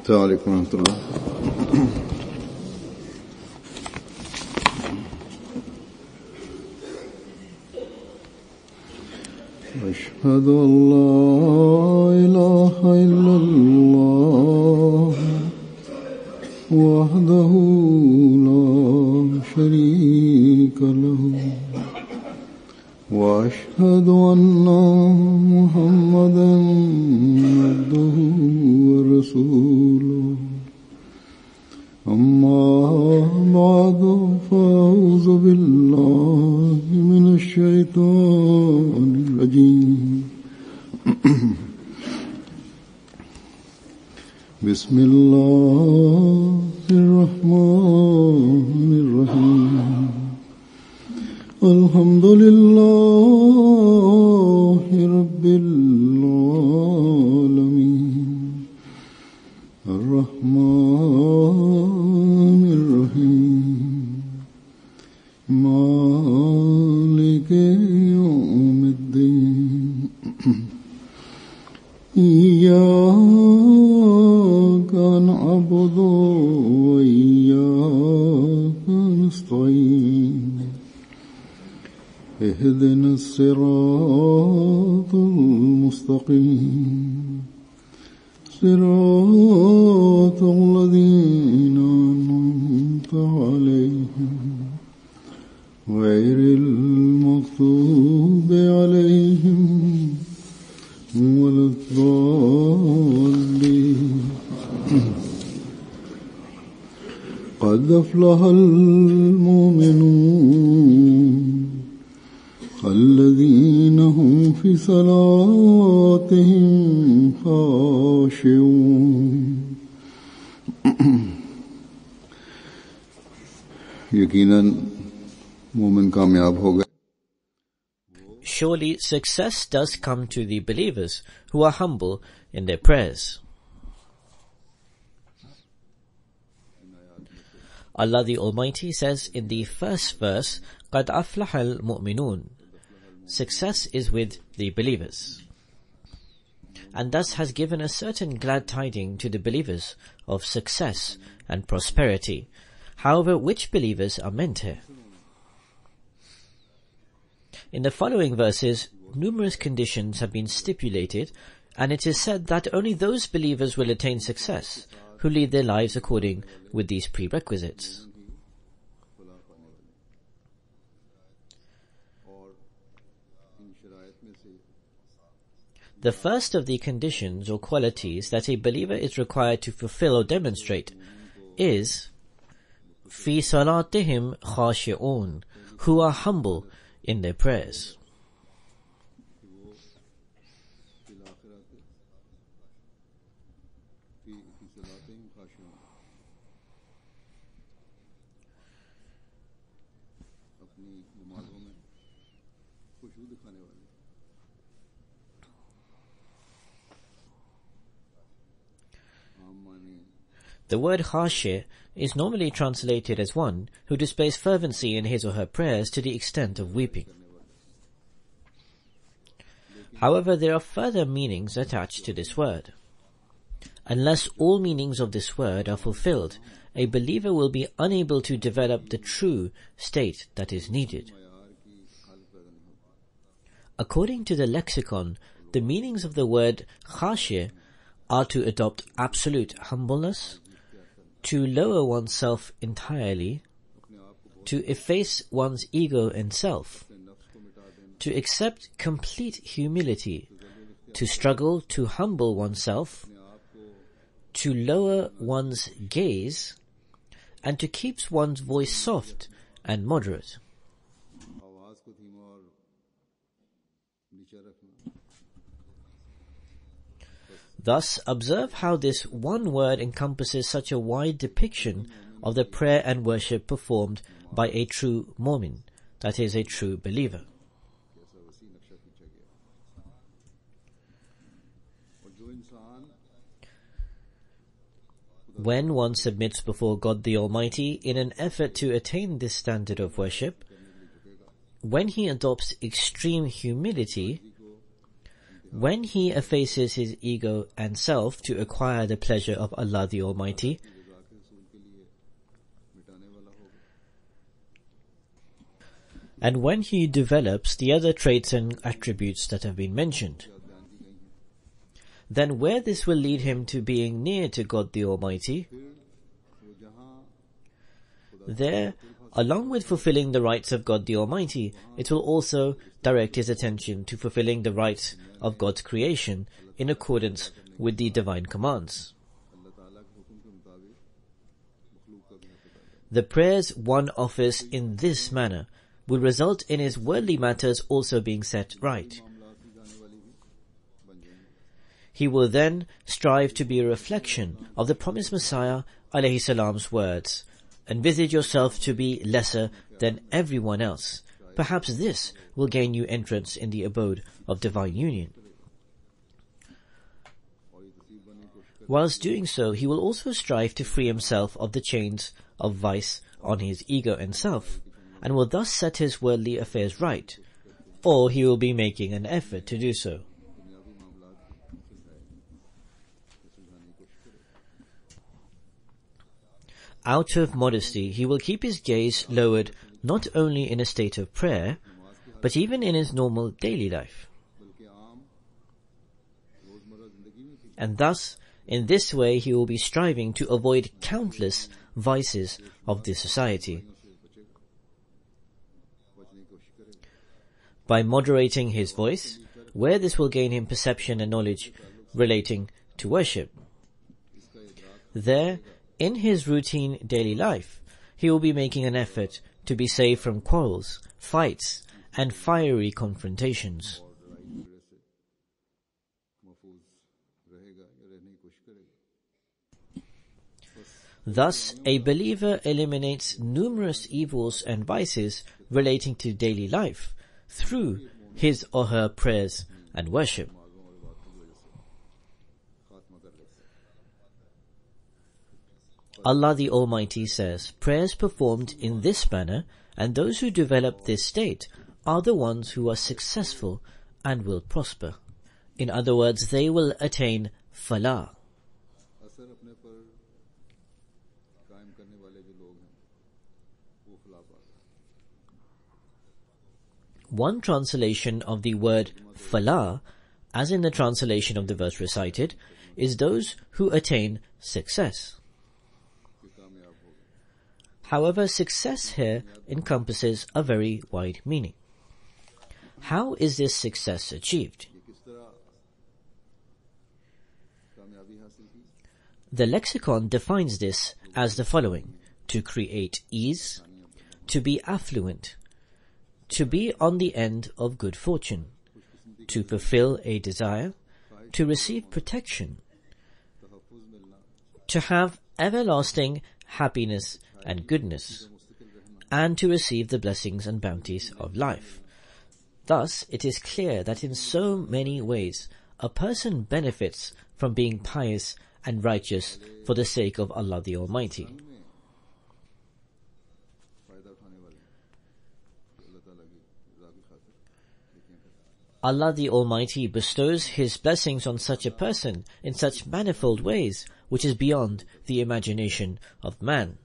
السلام عليكم ورحمة الله. أشهد أن لا إله إلا الله وحده لا شريك له وأشهد أن محمدا عبده ورسوله أما بعد فأعوذ بالله من الشيطان الرجيم بسم الله الرحمن الرحيم الحمد لله رب العالمين الرحمن الرحيم مالك يوم الدين إياك نعبد وإياك نستعين اهدنا الصراط المستقيم صراط الذين أنعمت عليهم غير المغضوب عليهم ولا الضالين. قد أفلح المؤمنون الذين هم في صلاتهم خاشعون. यकीनन मोमिन कामयाब हो गए. Surely success does come to the believers who are humble in their prayers. Allah the Almighty says in the first verse, قَدْ أَفْلَحَ الْمُؤْمِنُونَ. Success is with the believers, and thus has given a certain glad tiding to the believers of success and prosperity. However, which believers are meant here? In the following verses, numerous conditions have been stipulated, and it is said that only those believers will attain success who lead their lives according with these prerequisites. The first of the conditions or qualities that a believer is required to fulfill or demonstrate is fi salatihim khashi'un, who are humble in their prayers. The word khashi is normally translated as one who displays fervency in his or her prayers to the extent of weeping. However, there are further meanings attached to this word. Unless all meanings of this word are fulfilled, a believer will be unable to develop the true state that is needed. According to the lexicon, the meanings of the word khashi are to adopt absolute humbleness, to lower oneself entirely, to efface one's ego and self, to accept complete humility, to struggle to humble oneself, to lower one's gaze, and to keep one's voice soft and moderate. Thus, observe how this one word encompasses such a wide depiction of the prayer and worship performed by a true mu'min, that is, a true believer. When one submits before God the Almighty in an effort to attain this standard of worship, when he adopts extreme humility, When he effaces his ego and self to acquire the pleasure of Allah the Almighty, and when he develops the other traits and attributes that have been mentioned, then where this will lead him to being near to God the Almighty, there, along with fulfilling the rights of God the Almighty, it will also direct his attention to fulfilling the rights of God's creation in accordance with the divine commands. The prayers one offers in this manner will result in his worldly matters also being set right. He will then strive to be a reflection of the promised Messiah alayhi salam's words. Envisage yourself to be lesser than everyone else. Perhaps this will gain you entrance in the abode of divine union. Whilst doing so, he will also strive to free himself of the chains of vice on his ego and self, and will thus set his worldly affairs right, or he will be making an effort to do so. Out of modesty, he will keep his gaze lowered not only in a state of prayer, but even in his normal daily life. And thus, in this way, he will be striving to avoid countless vices of this society. By moderating his voice, where this will gain him perception and knowledge relating to worship. There, in his routine daily life, he will be making an effort to be saved from quarrels, fights, and fiery confrontations. Thus, a believer eliminates numerous evils and vices relating to daily life through his or her prayers and worship. Allah the Almighty says, prayers performed in this manner, and those who develop this state are the ones who are successful and will prosper. In other words, they will attain falah. One translation of the word falah, as in the translation of the verse recited, is those who attain success. However, success here encompasses a very wide meaning. How is this success achieved? The lexicon defines this as the following: to create ease, to be affluent, to be on the end of good fortune, to fulfill a desire, to receive protection, to have everlasting happiness and goodness, and to receive the blessings and bounties of life. Thus, it is clear that in so many ways, a person benefits from being pious and righteous for the sake of Allah the Almighty. Allah the Almighty bestows His blessings on such a person in such manifold ways, which is beyond the imagination of man.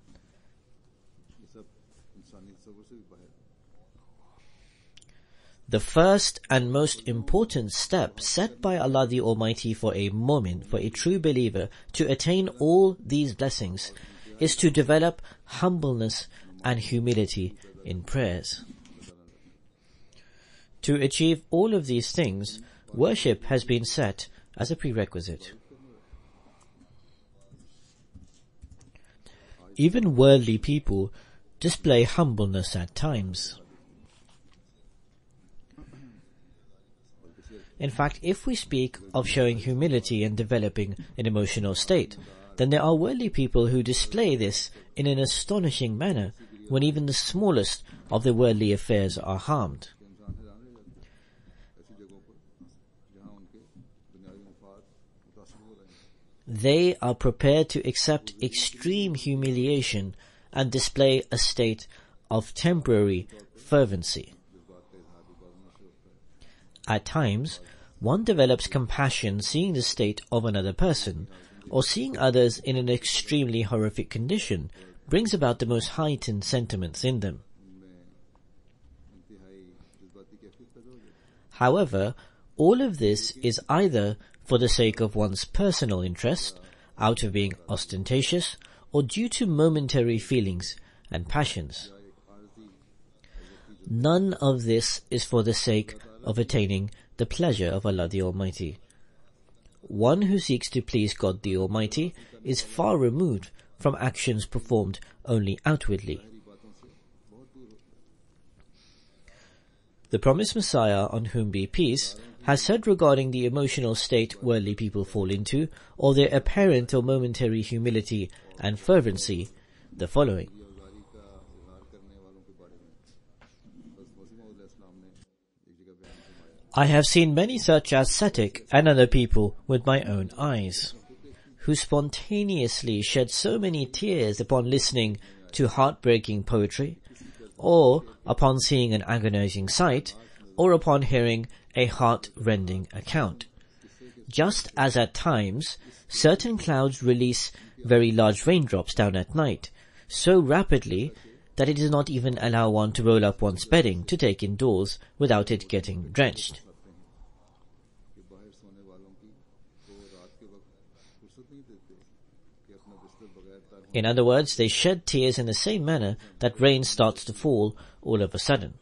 The first and most important step set by Allah the Almighty for a mu'min, for a true believer, to attain all these blessings is to develop humbleness and humility in prayers. To achieve all of these things, worship has been set as a prerequisite. Even worldly people display humbleness at times. In fact, if we speak of showing humility and developing an emotional state, then there are worldly people who display this in an astonishing manner when even the smallest of the worldly affairs are harmed. They are prepared to accept extreme humiliation and display a state of temporary fervency. At times, one develops compassion seeing the state of another person, or seeing others in an extremely horrific condition brings about the most heightened sentiments in them. However, all of this is either for the sake of one's personal interest, out of being ostentatious, or due to momentary feelings and passions. None of this is for the sake of attaining the pleasure of Allah the Almighty. One who seeks to please God the Almighty is far removed from actions performed only outwardly. The promised Messiah, on whom be peace, has said regarding the emotional state worldly people fall into, or their apparent or momentary humility and fervency, the following. I have seen many such ascetic and other people with my own eyes, who spontaneously shed so many tears upon listening to heartbreaking poetry, or upon seeing an agonizing sight, or upon hearing a heart-rending account. Just as at times, certain clouds release very large raindrops down at night, so rapidly that it does not even allow one to roll up one's bedding to take indoors without it getting drenched. In other words, they shed tears in the same manner that rain starts to fall all of a sudden.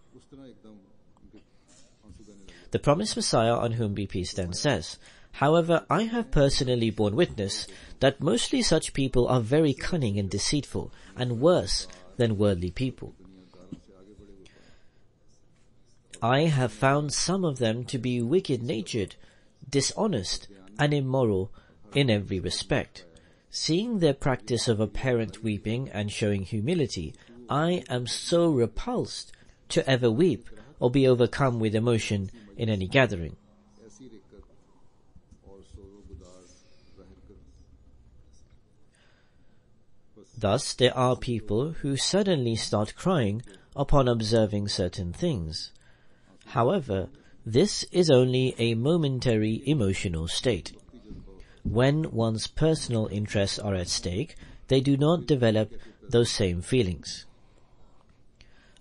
The promised Messiah, on whom be peace, then says, however, I have personally borne witness that mostly such people are very cunning and deceitful, and worse than worldly people. I have found some of them to be wicked-natured, dishonest, and immoral in every respect. Seeing their practice of apparent weeping and showing humility, I am so repulsed to ever weep or be overcome with emotion in any gathering. Thus, there are people who suddenly start crying upon observing certain things. However, this is only a momentary emotional state. When one's personal interests are at stake, they do not develop those same feelings.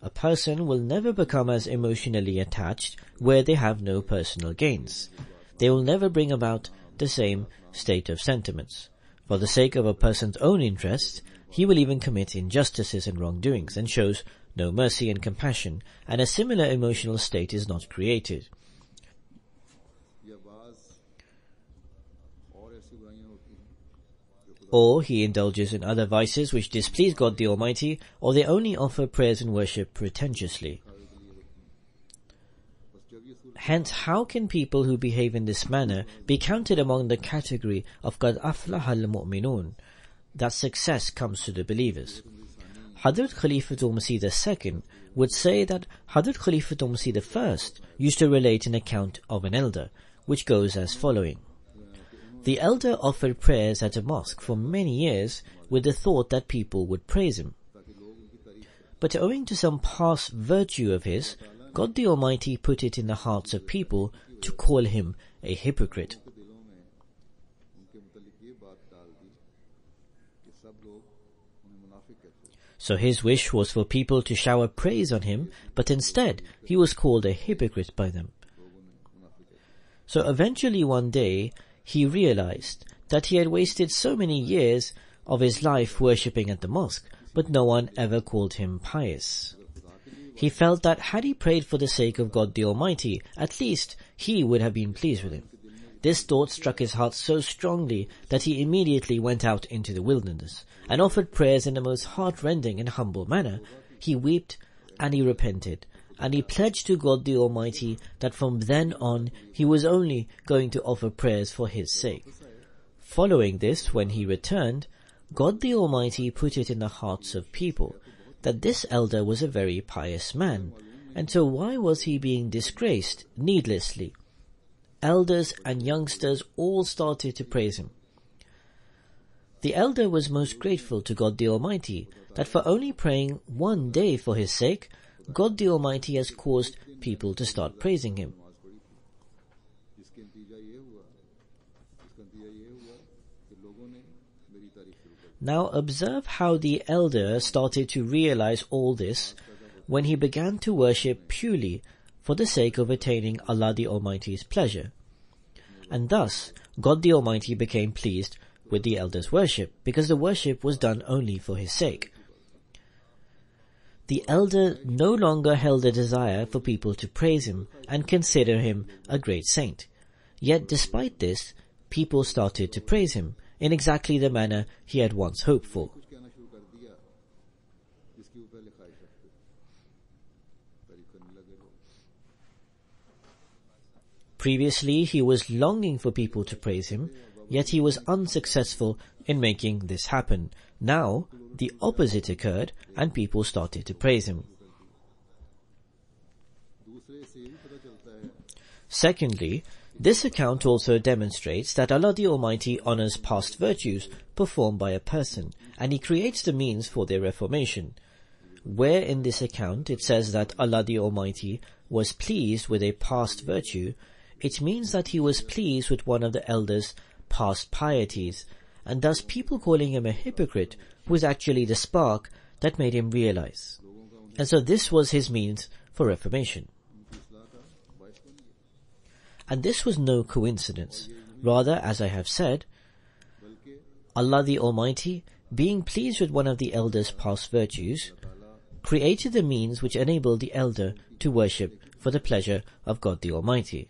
A person will never become as emotionally attached where they have no personal gains. They will never bring about the same state of sentiments. For the sake of a person's own interest, he will even commit injustices and wrongdoings, and shows no mercy and compassion, and a similar emotional state is not created. Or he indulges in other vices which displease God the Almighty, or they only offer prayers and worship pretentiously. Hence, how can people who behave in this manner be counted among the category of قَدْ أَفْلَحَ الْمُؤْمِنُونَ, that success comes to the believers? Hadrat Khalifatul Masih II would say that Hadrat Khalifatul Masih I used to relate an account of an elder, which goes as following. The elder offered prayers at a mosque for many years with the thought that people would praise him. But owing to some past virtue of his, God the Almighty put it in the hearts of people to call him a hypocrite. So his wish was for people to shower praise on him, but instead he was called a hypocrite by them. So eventually one day, he realized that he had wasted so many years of his life worshipping at the mosque, but no one ever called him pious. He felt that had he prayed for the sake of God the Almighty, at least he would have been pleased with him. This thought struck his heart so strongly that he immediately went out into the wilderness and offered prayers in the most heart-rending and humble manner. He wept and he repented, and he pledged to God the Almighty that from then on he was only going to offer prayers for his sake. Following this, when he returned, God the Almighty put it in the hearts of people that this elder was a very pious man, and so why was he being disgraced needlessly? Elders and youngsters all started to praise him. The elder was most grateful to God the Almighty that for only praying one day for his sake, God the Almighty has caused people to start praising him. Now observe how the elder started to realize all this when he began to worship purely for the sake of attaining Allah the Almighty's pleasure. And thus, God the Almighty became pleased with the elder's worship, because the worship was done only for his sake. The elder no longer held a desire for people to praise him and consider him a great saint. Yet despite this, people started to praise him in exactly the manner he had once hoped for. Previously, he was longing for people to praise him, yet he was unsuccessful in making this happen. Now, the opposite occurred and people started to praise him. Secondly, this account also demonstrates that Allah the Almighty honors past virtues performed by a person, and He creates the means for their reformation. Where in this account it says that Allah the Almighty was pleased with a past virtue, it means that He was pleased with one of the elders' past pieties, and thus people calling him a hypocrite was actually the spark that made him realize. And so this was his means for reformation. And this was no coincidence. Rather, as I have said, Allah the Almighty, being pleased with one of the elders' past virtues, created the means which enabled the elder to worship for the pleasure of God the Almighty.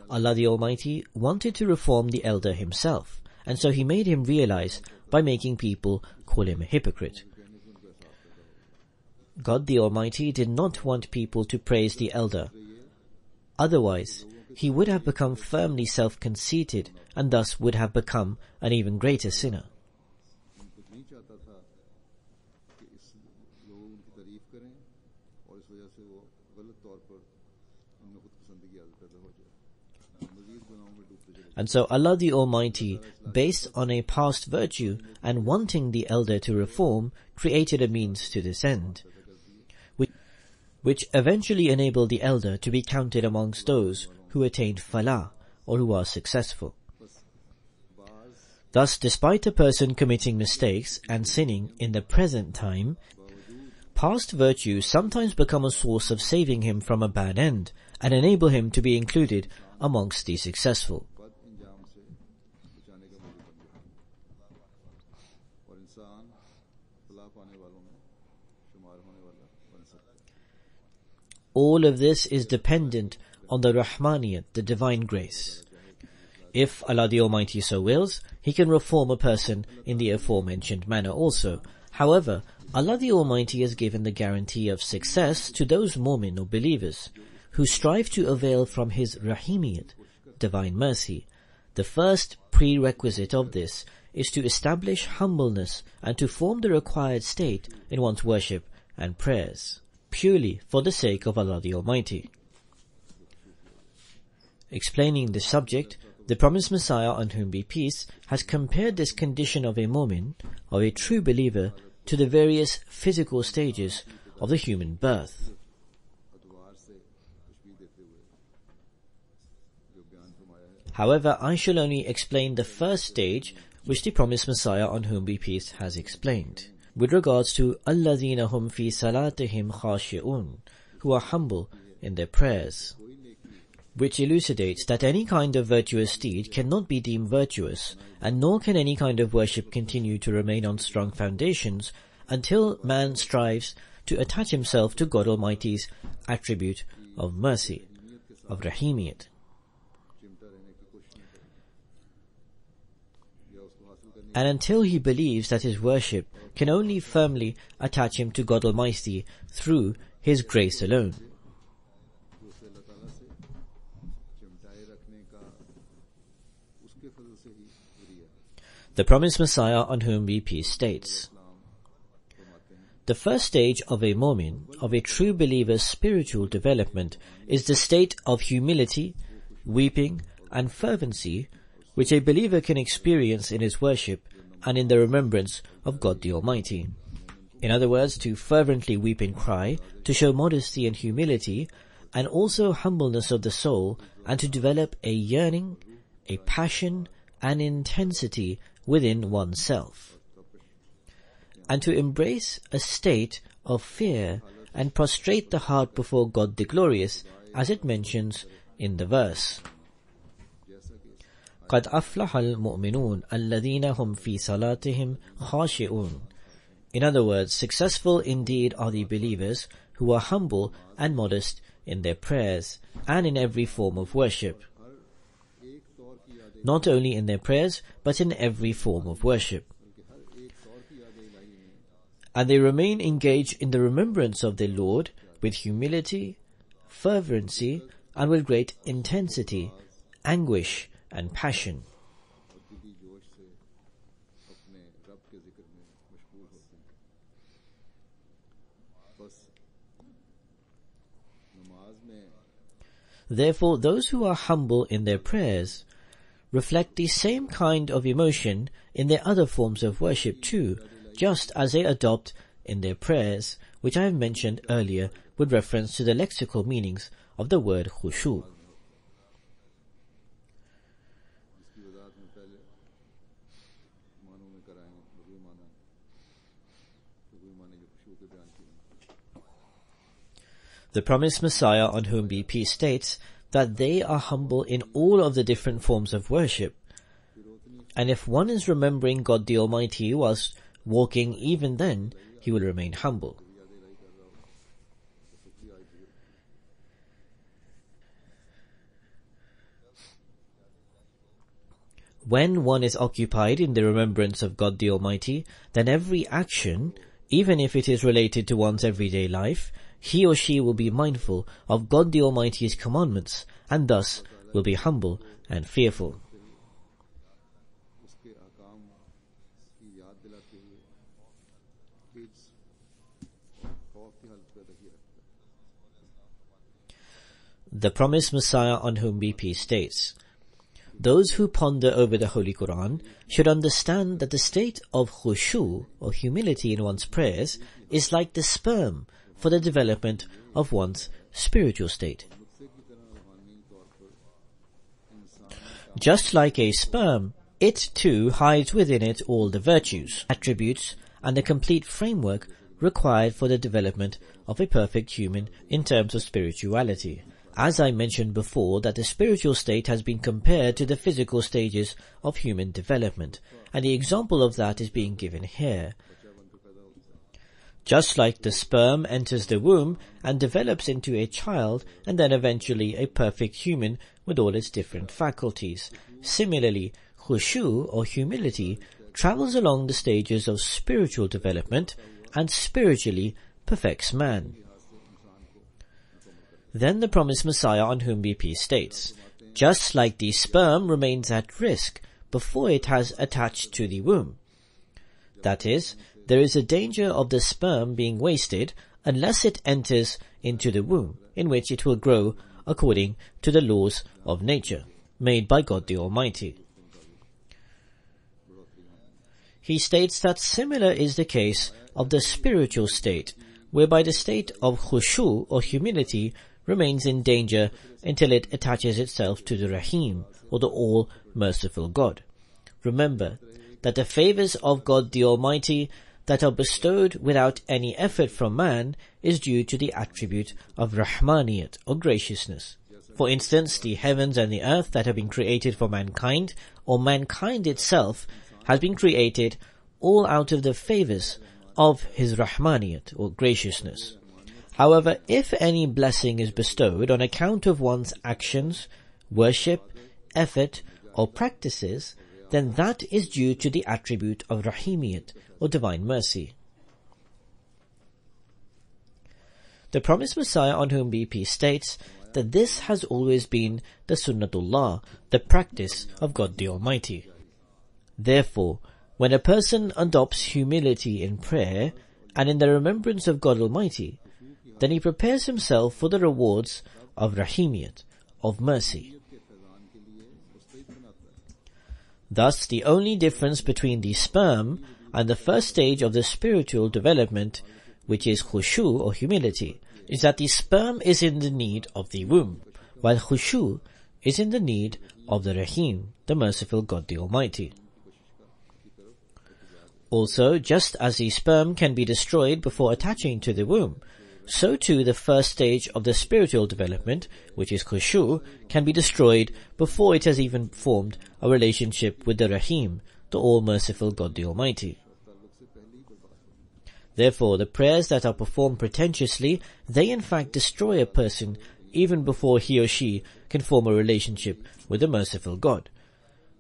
Allah the Almighty wanted to reform the elder himself, and so He made him realize by making people call him a hypocrite. God the Almighty did not want people to praise the elder. Otherwise, he would have become firmly self-conceited and thus would have become an even greater sinner. And so Allah the Almighty, based on a past virtue and wanting the elder to reform, created a means to this end, which eventually enabled the elder to be counted amongst those who attained falah, or who are successful. Thus, despite a person committing mistakes and sinning in the present time, past virtues sometimes become a source of saving him from a bad end and enable him to be included amongst the successful. All of this is dependent on the Rahmaniyat, the divine grace. If Allah the Almighty so wills, He can reform a person in the aforementioned manner also. However, Allah the Almighty has given the guarantee of success to those mu'min or believers who strive to avail from His Rahimiyat, divine mercy. The first prerequisite of this is to establish humbleness and to form the required state in one's worship and prayers, purely for the sake of Allah the Almighty. Explaining this subject, the promised Messiah, on whom be peace, has compared this condition of a mu'min, of a true believer, to the various physical stages of the human birth. However, I shall only explain the first stage which the promised Messiah, on whom be peace, has explained, with regards to الَّذِينَ هُمْ فِي صَلَاتِهِمْ خَاشِعُونَ, who are humble in their prayers, which elucidates that any kind of virtuous deed cannot be deemed virtuous, and nor can any kind of worship continue to remain on strong foundations until man strives to attach himself to God Almighty's attribute of mercy, of Rahimiyat. And until he believes that his worship can only firmly attach him to God Almighty through His grace alone. The promised Messiah, on whom be peace, states, the first stage of a mu'min, of a true believer's spiritual development, is the state of humility, weeping, and fervency which a believer can experience in his worship and in the remembrance of God the Almighty. In other words, to fervently weep and cry, to show modesty and humility, and also humbleness of the soul, and to develop a yearning, a passion, and intensity within oneself, and to embrace a state of fear and prostrate the heart before God the Glorious, as it mentions in the verse. قَدْ أَفْلَحَ الْمُؤْمِنُونَ الَّذِينَ هُمْ فِي صَلَاتِهِمْ خَاشِعُونَ. In other words, successful indeed are the believers who are humble and modest in their prayers and in every form of worship. Not only in their prayers, but in every form of worship. And they remain engaged in the remembrance of their Lord with humility, fervency, and with great intensity, anguish, and passion. Therefore, those who are humble in their prayers reflect the same kind of emotion in their other forms of worship too, just as they adopt in their prayers, which I have mentioned earlier with reference to the lexical meanings of the word khushu. The promised Messiah, on whom be peace, states that they are humble in all of the different forms of worship. And if one is remembering God the Almighty whilst walking, even then he will remain humble. When one is occupied in the remembrance of God the Almighty, then every action, even if it is related to one's everyday life, he or she will be mindful of God the Almighty's commandments, and thus will be humble and fearful. The promised Messiah, on whom be peace, states, those who ponder over the Holy Quran should understand that the state of khushu, or humility in one's prayers, is like the sperm for the development of one's spiritual state. Just like a sperm, it too hides within it all the virtues, attributes, and the complete framework required for the development of a perfect human in terms of spirituality. As I mentioned before, that the spiritual state has been compared to the physical stages of human development, and the example of that is being given here. Just like the sperm enters the womb and develops into a child and then eventually a perfect human with all its different faculties, similarly, khushu, or humility, travels along the stages of spiritual development and spiritually perfects man. Then the promised Messiah, on whom be peace, states, just like the sperm remains at risk before it has attached to the womb. That is, there is a danger of the sperm being wasted unless it enters into the womb, in which it will grow according to the laws of nature, made by God the Almighty. He states that similar is the case of the spiritual state, whereby the state of khushu, or humility, remains in danger until it attaches itself to the Rahim, or the all-merciful God. Remember that the favors of God the Almighty that are bestowed without any effort from man is due to the attribute of Rahmaniyat, or graciousness. For instance, the heavens and the earth that have been created for mankind, or mankind itself, has been created all out of the favors of his Rahmaniyat, or graciousness. However, if any blessing is bestowed on account of one's actions, worship, effort, or practices, then that is due to the attribute of Rahimiyat, or divine mercy. The promised Messiah, on whom be peace, states that this has always been the Sunnatullah, the practice of God the Almighty. Therefore, when a person adopts humility in prayer and in the remembrance of God Almighty, then he prepares himself for the rewards of Rahimiyat, of mercy. Thus, the only difference between the sperm and the first stage of the spiritual development, which is khushu, or humility, is that the sperm is in the need of the womb, while khushu is in the need of the Rahim, the merciful God the Almighty. Also, just as the sperm can be destroyed before attaching to the womb, so too the first stage of the spiritual development, which is khushu, can be destroyed before it has even formed a relationship with the Rahim, the all-merciful God the Almighty. Therefore, the prayers that are performed pretentiously, they in fact destroy a person even before he or she can form a relationship with the merciful God.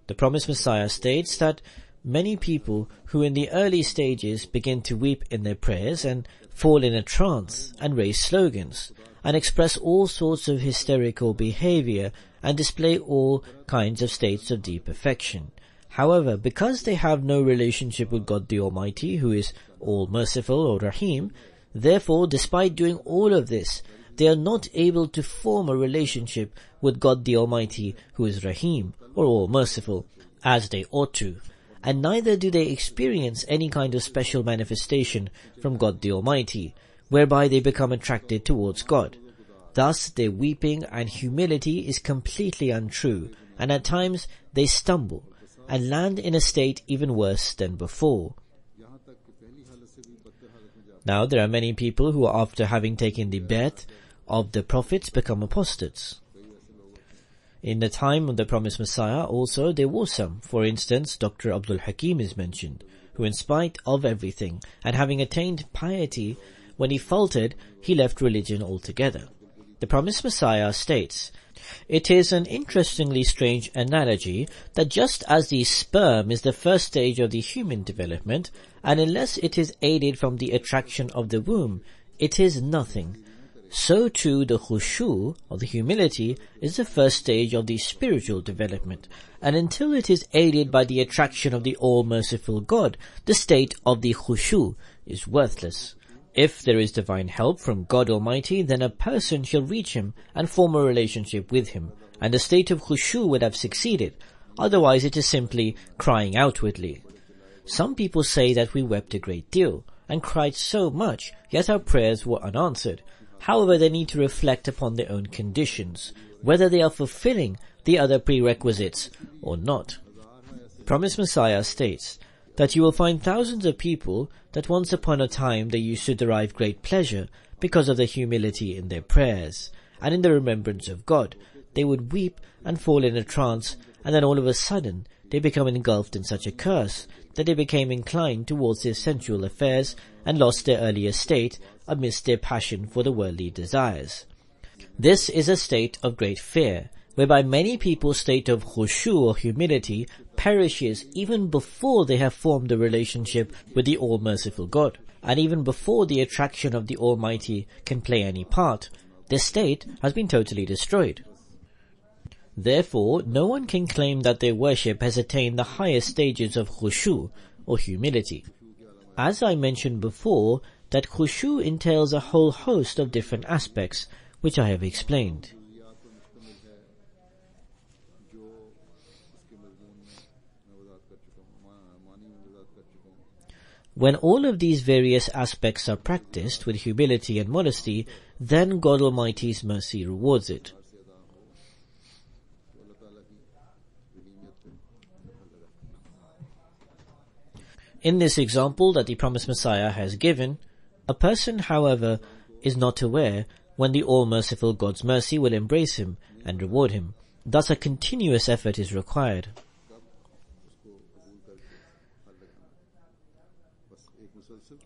The promised Messiah states that many people who in the early stages begin to weep in their prayers and fall in a trance and raise slogans and express all sorts of hysterical behavior and display all kinds of states of deep affection. However, because they have no relationship with God the Almighty, who is all-merciful or Rahim, therefore, despite doing all of this, they are not able to form a relationship with God the Almighty, who is Rahim or all-merciful, as they ought to. And neither do they experience any kind of special manifestation from God the Almighty, whereby they become attracted towards God. Thus, their weeping and humility is completely untrue, and at times they stumble and land in a state even worse than before. Now, there are many people who, after having taken the bai'at of the prophets, become apostates. In the time of the promised Messiah also there were some. For instance, Dr. Abdul Hakim is mentioned, who in spite of everything and having attained piety, when he faltered, he left religion altogether. The promised Messiah states, "It is an interestingly strange analogy that just as the sperm is the first stage of the human development, and unless it is aided from the attraction of the womb, it is nothing, so too the khushu, or the humility, is the first stage of the spiritual development, and until it is aided by the attraction of the all-merciful God, the state of the khushu is worthless. If there is divine help from God Almighty, then a person shall reach Him and form a relationship with Him, and the state of khushu would have succeeded. Otherwise it is simply crying outwardly. Some people say that we wept a great deal, and cried so much, yet our prayers were unanswered. However, they need to reflect upon their own conditions, whether they are fulfilling the other prerequisites or not. Promised Messiah states that you will find thousands of people that once upon a time they used to derive great pleasure because of their humility in their prayers, and in the remembrance of God. They would weep and fall in a trance, and then all of a sudden they become engulfed in such a curse that they became inclined towards their sensual affairs and lost their earlier state amidst their passion for the worldly desires. This is a state of great fear, whereby many people's state of khushu or humility perishes even before they have formed a relationship with the all-merciful God, and even before the attraction of the Almighty can play any part. Their state has been totally destroyed. Therefore, no one can claim that their worship has attained the highest stages of khushu or humility. As I mentioned before, that khushu entails a whole host of different aspects, which I have explained. When all of these various aspects are practiced with humility and modesty, then God Almighty's mercy rewards it. In this example that the promised Messiah has given, a person, however, is not aware when the all-merciful God's mercy will embrace him and reward him. Thus a continuous effort is required.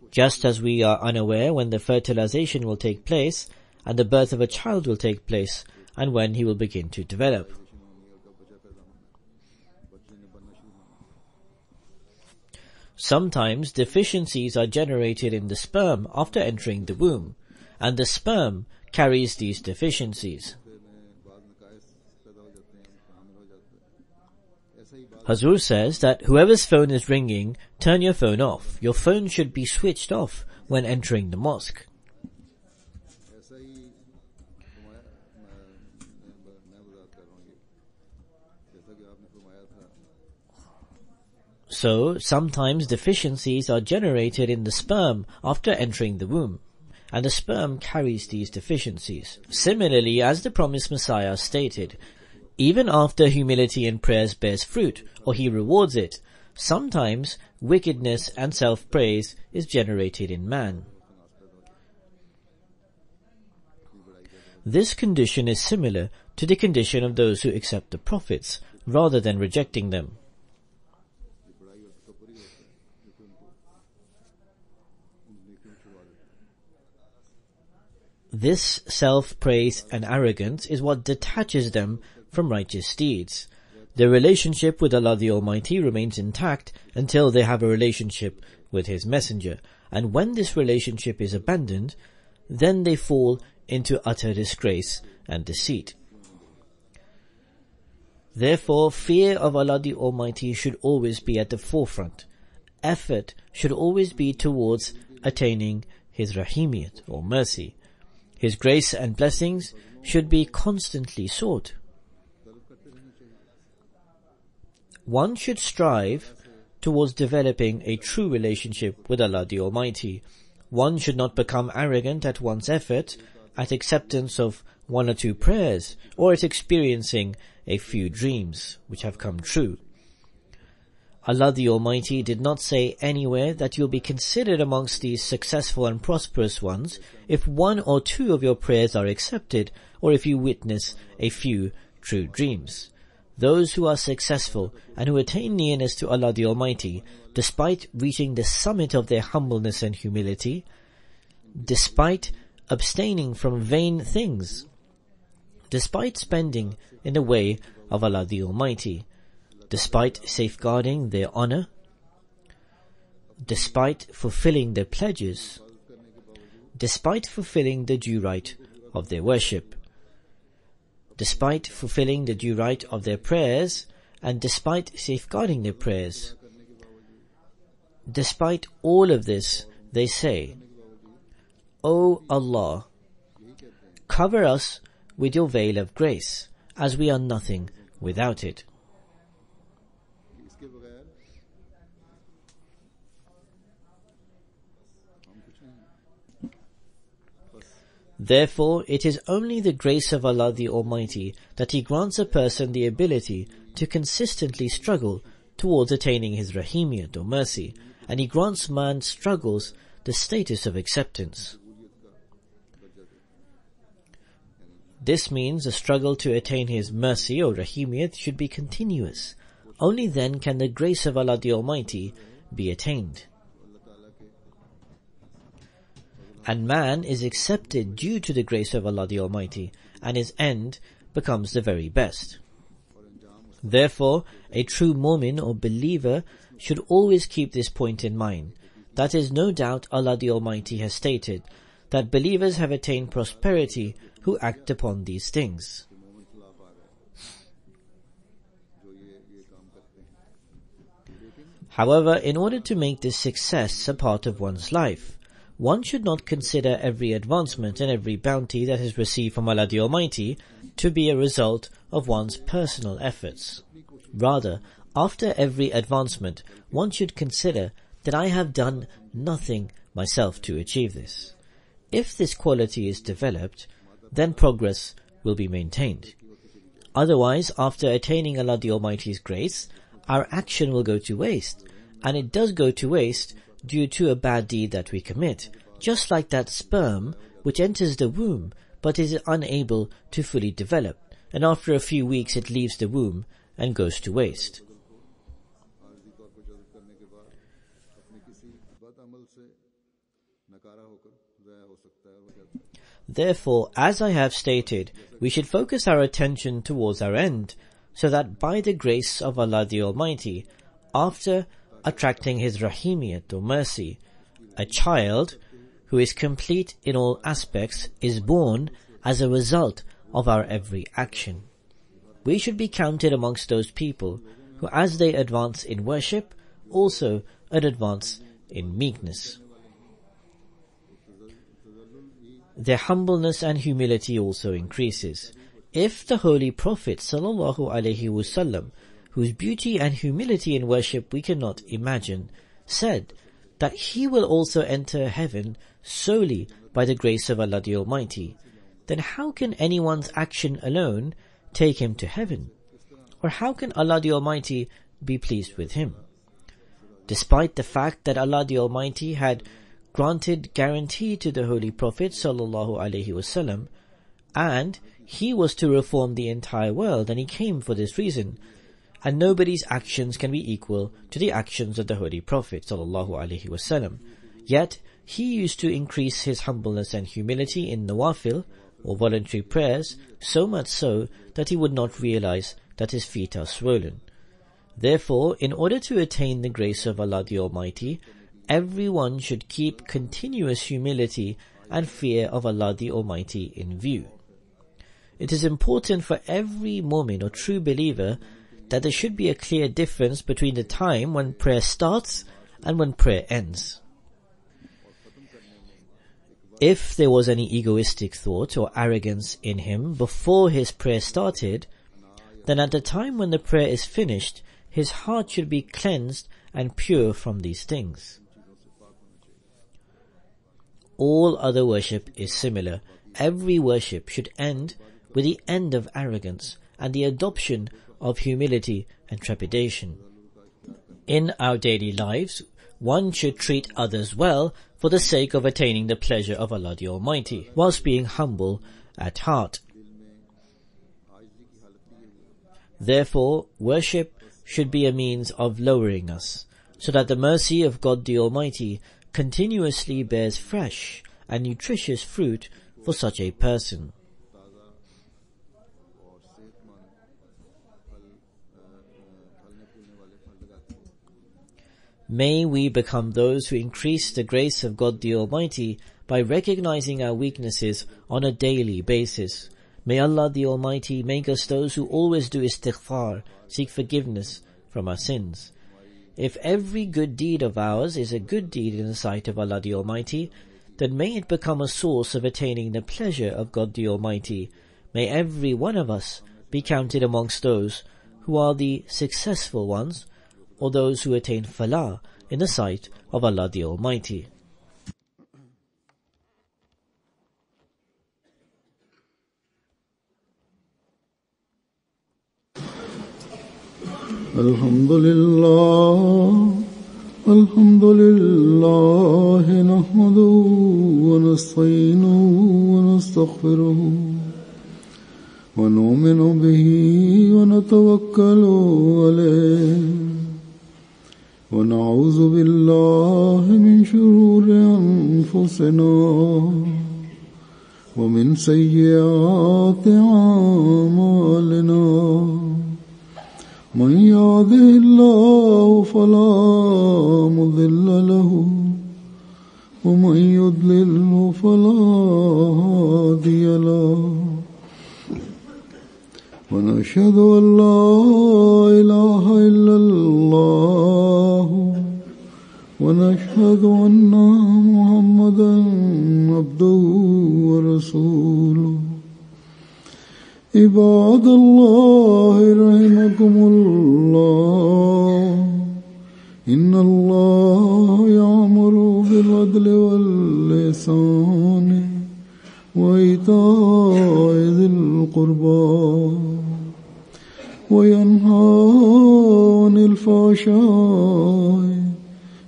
Just as we are unaware when the fertilization will take place and the birth of a child will take place and when he will begin to develop. Sometimes deficiencies are generated in the sperm after entering the womb, and the sperm carries these deficiencies. Hazur says that whoever's phone is ringing, turn your phone off. Your phone should be switched off when entering the mosque. So, sometimes deficiencies are generated in the sperm after entering the womb, and the sperm carries these deficiencies. Similarly, as the promised Messiah stated, even after humility in prayers bears fruit, or he rewards it, sometimes wickedness and self-praise is generated in man. This condition is similar to the condition of those who accept the prophets, rather than rejecting them. This self-praise and arrogance is what detaches them from righteous deeds. Their relationship with Allah the Almighty remains intact until they have a relationship with His Messenger, and when this relationship is abandoned, then they fall into utter disgrace and deceit. Therefore, fear of Allah the Almighty should always be at the forefront. Effort should always be towards attaining His Rahimiyat, or mercy. His grace and blessings should be constantly sought. One should strive towards developing a true relationship with Allah the Almighty. One should not become arrogant at one's effort, at acceptance of one or two prayers, or at experiencing a few dreams which have come true. Allah the Almighty did not say anywhere that you'll be considered amongst these successful and prosperous ones if one or two of your prayers are accepted, or if you witness a few true dreams. Those who are successful and who attain nearness to Allah the Almighty, despite reaching the summit of their humbleness and humility, despite abstaining from vain things, despite spending in the way of Allah the Almighty, despite safeguarding their honor, despite fulfilling their pledges, despite fulfilling the due right of their worship, despite fulfilling the due right of their prayers, and despite safeguarding their prayers. Despite all of this, they say, O Allah, cover us with your veil of grace, as we are nothing without it. Therefore, it is only the grace of Allah the Almighty that He grants a person the ability to consistently struggle towards attaining His Rahimiyat, or mercy, and He grants man's struggles the status of acceptance. This means the struggle to attain His mercy, or Rahimiyat, should be continuous. Only then can the grace of Allah the Almighty be attained. And man is accepted due to the grace of Allah the Almighty, and his end becomes the very best. Therefore, a true mu'min or believer should always keep this point in mind. That is, no doubt Allah the Almighty has stated that believers have attained prosperity who act upon these things. However, in order to make this success a part of one's life, one should not consider every advancement and every bounty that is received from Allah the Almighty to be a result of one's personal efforts. Rather, after every advancement, one should consider that I have done nothing myself to achieve this. If this quality is developed, then progress will be maintained. Otherwise, after attaining Allah the Almighty's grace, our action will go to waste, and it does go to waste due to a bad deed that we commit, just like that sperm which enters the womb but is unable to fully develop, and after a few weeks it leaves the womb and goes to waste. Therefore, as I have stated, we should focus our attention towards our end, so that by the grace of Allah the Almighty, after attracting His Rahimiyat, or mercy, a child who is complete in all aspects is born as a result of our every action. We should be counted amongst those people who, as they advance in worship, also advance in meekness. Their humbleness and humility also increases. If the Holy Prophet ﷺ, whose beauty and humility in worship we cannot imagine, said that he will also enter heaven solely by the grace of Allah the Almighty, then how can anyone's action alone take him to heaven? Or how can Allah the Almighty be pleased with him? Despite the fact that Allah the Almighty had granted guarantee to the Holy Prophet sallallahu alaihi wasallam, and he was to reform the entire world, and he came for this reason, and nobody's actions can be equal to the actions of the Holy Prophet sallallahu alaihi wasallam. Yet he used to increase his humbleness and humility in nawafil, or voluntary prayers, so much so that he would not realize that his feet are swollen. Therefore, in order to attain the grace of Allah the Almighty, everyone should keep continuous humility and fear of Allah the Almighty in view. It is important for every mu'min or true believer that there should be a clear difference between the time when prayer starts and when prayer ends. If there was any egoistic thought or arrogance in him before his prayer started, then at the time when the prayer is finished, his heart should be cleansed and pure from these things. All other worship is similar. Every worship should end with the end of arrogance and the adoption of humility and trepidation. In our daily lives, one should treat others well for the sake of attaining the pleasure of Allah the Almighty, whilst being humble at heart. Therefore, worship should be a means of lowering us, so that the mercy of God the Almighty continuously bears fresh and nutritious fruit for such a person. May we become those who increase the grace of God the Almighty by recognizing our weaknesses on a daily basis. May Allah the Almighty make us those who always do istighfar, seek forgiveness from our sins. If every good deed of ours is a good deed in the sight of Allah the Almighty, then may it become a source of attaining the pleasure of God the Almighty. May every one of us be counted amongst those who are the successful ones, or those who attain falah in the sight of Allah the Almighty. Alhamdulillah, nahmaduhu wa nasta'inuhu wa nastaghfiruhu wa nu'minu bihi wa natawakkalu alayhi wa na'udhu billahi min shururi anfusina wa min sayyiati a'malina. من يهده الله فلا مضل له ومن يضلل فلا هادي له ونشهد أن لا إله إلا الله ونشهد أن محمدا عبده ورسوله. عباد الله رحمكم الله إن الله يأمر بالعدل والإحسان وإيتاء ذي القربى وينهى عن الفحشاء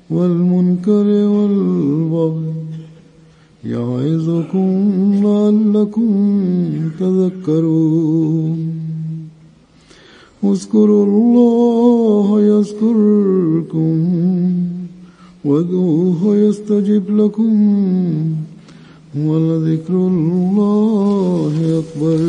والمنكر والبغي يعظكم لعلكم تذكرون. اذكروا الله يذكركم وادعوه يستجب لكم ولذكر الله أكبر.